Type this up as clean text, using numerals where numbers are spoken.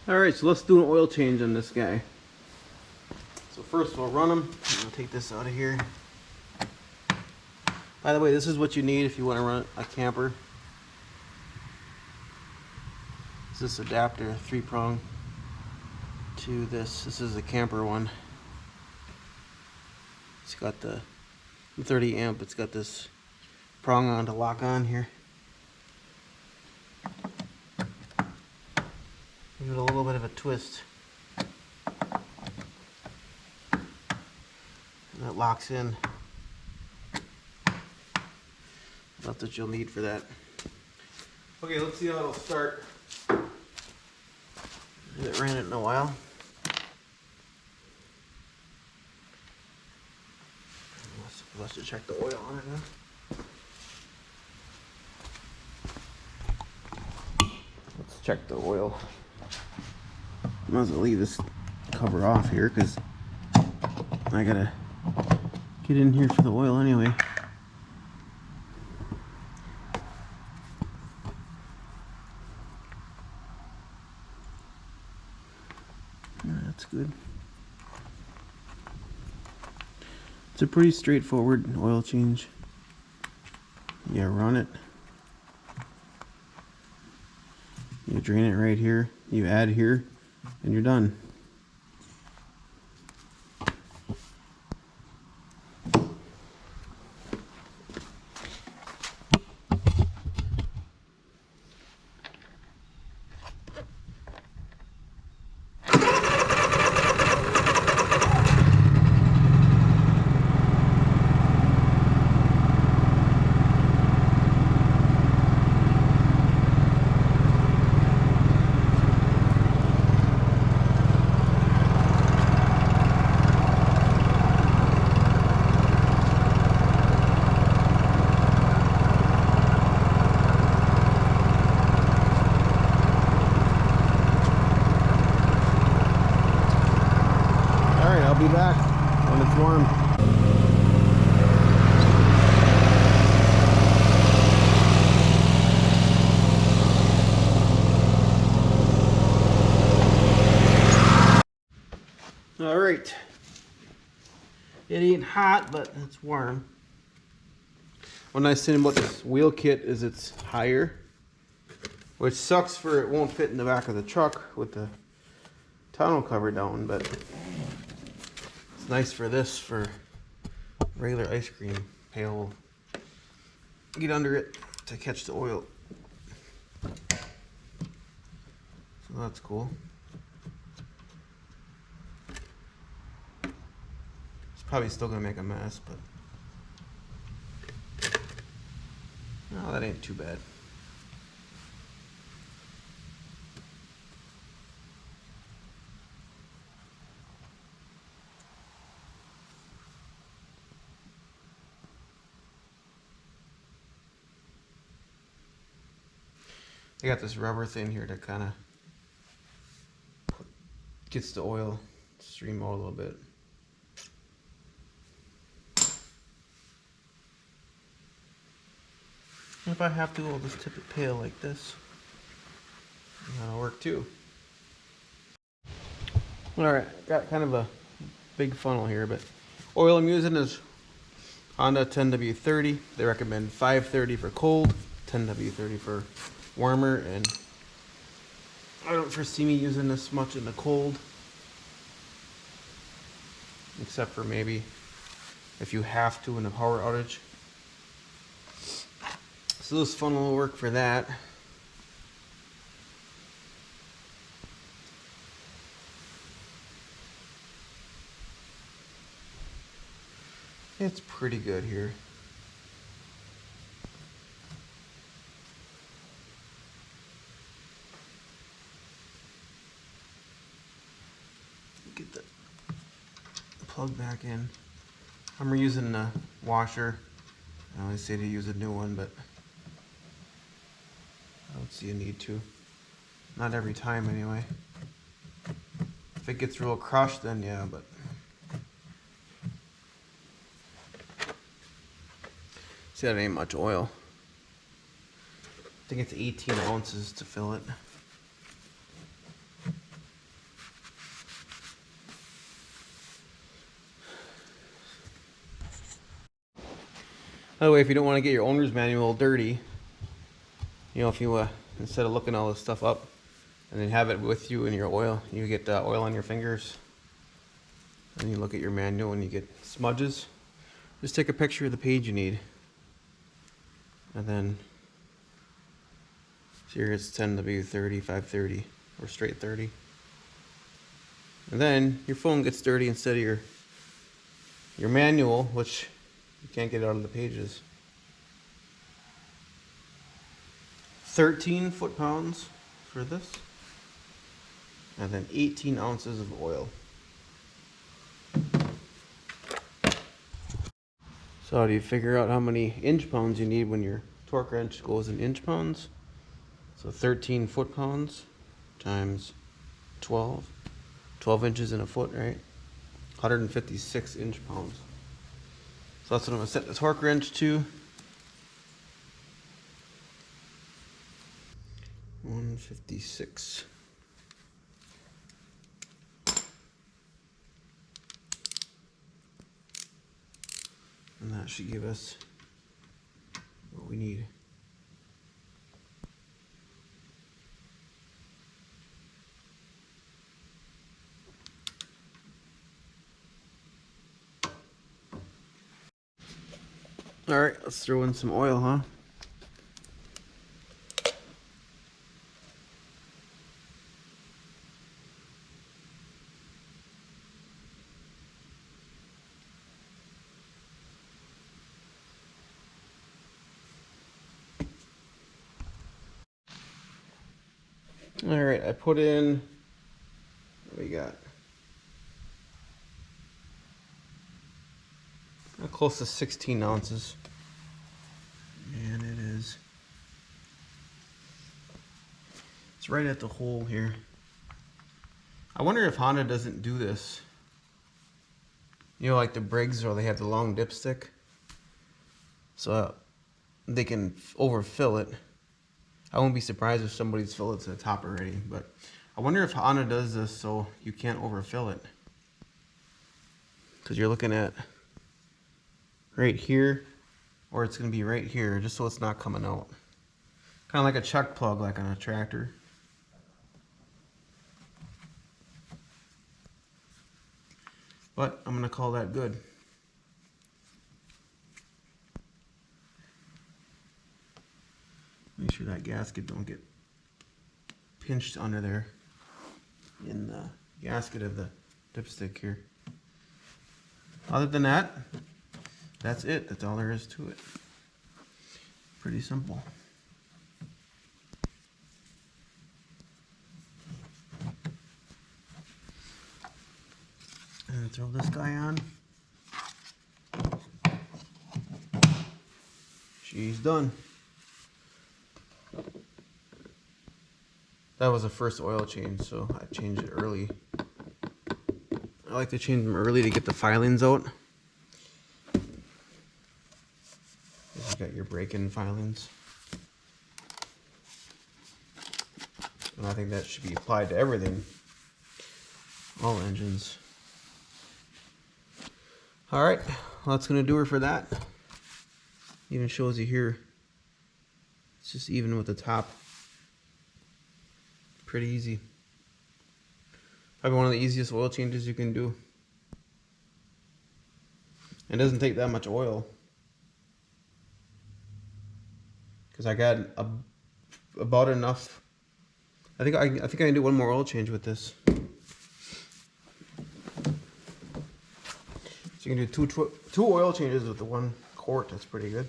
Alright, so let's do an oil change on this guy. So first we'll run them. I'll take this out of here. By the way, this is what you need if you want to run a camper. It's this adapter, 3-prong to this. This is a camper one. It's got the 30 amp. It's got this prong on to lock on here. Give it a little bit of a twist. And it locks in. That's what you'll need for that. Okay, let's see how it'll start. I haven't ran it in a while. Let's just check the oil on it now. Let's check the oil. Might as well leave this cover off here because I gotta get in here for the oil anyway. That's good. It's a pretty straightforward oil change. You run it. You drain it right here. You add here, and you're done. I'll be back when it's warm. All right. It ain't hot, but it's warm. One nice thing about this wheel kit is it's higher, which sucks for it won't fit in the back of the truck with the tonneau cover down, but it's nice for this, for regular ice cream pail. Get under it to catch the oil. So that's cool. It's probably still gonna make a mess, but no, that ain't too bad. I got this rubber thing here that kind of gets the oil stream out a little bit. If I have to, I'll just tip it pale like this. And that'll work too. Alright, got kind of a big funnel here, but oil I'm using is Honda 10W30. They recommend 530 for cold, 10W30 for warmer, and I don't foresee me using this much in the cold, except for maybe if you have to in a power outage. So this funnel will work for that. It's pretty good here. Get the plug back in. I'm reusing the washer. I always say to use a new one, but I don't see a need to. Not every time anyway. If it gets real crushed, then yeah, but see, that ain't much oil. I think it's 18 ounces to fill it. By the way, if you don't want to get your owner's manual dirty, you know, if you instead of looking all this stuff up and then have it with you in your oil, you get oil on your fingers, and you look at your manual and you get smudges, just take a picture of the page you need, and then here it's 10W30, 530, or straight 30. And then your phone gets dirty instead of your manual, which you can't get out of the pages. 13 foot-pounds for this, and then 18 ounces of oil. So how do you figure out how many inch-pounds you need when your torque wrench goes in inch-pounds? So 13 foot-pounds times 12. 12 inches in a foot, right? 156 inch-pounds. So that's what I'm going to set the torque wrench to. 156. And that should give us what we need. All right, let's throw in some oil, huh? All right, I put in, what we got? Close to 16 ounces. And it's right at the hole here. I wonder if Honda doesn't do this. You know, like the Briggs, or they have the long dipstick. So they can overfill it. I won't be surprised if somebody's filled it to the top already, but I wonder if Honda does this so you can't overfill it. Because you're looking at right here, or it's going to be right here, just so it's not coming out. Kind of like a chuck plug, like on a tractor. But I'm going to call that good. Make sure that gasket don't get pinched under there in the gasket of the dipstick here. Other than that, that's it. That's all there is to it. Pretty simple. And throw this guy on. She's done. That was the first oil change, so I changed it early. I like to change them early to get the filings out. You got your break-in filings. And I think that should be applied to everything. All engines. Alright, well, that's going to do her for that. Even shows you here. It's just even with the top. Pretty easy. Probably one of the easiest oil changes you can do. It doesn't take that much oil. Because I got about enough. I think I can do one more oil change with this. So you can do two oil changes with the 1 quart. That's pretty good.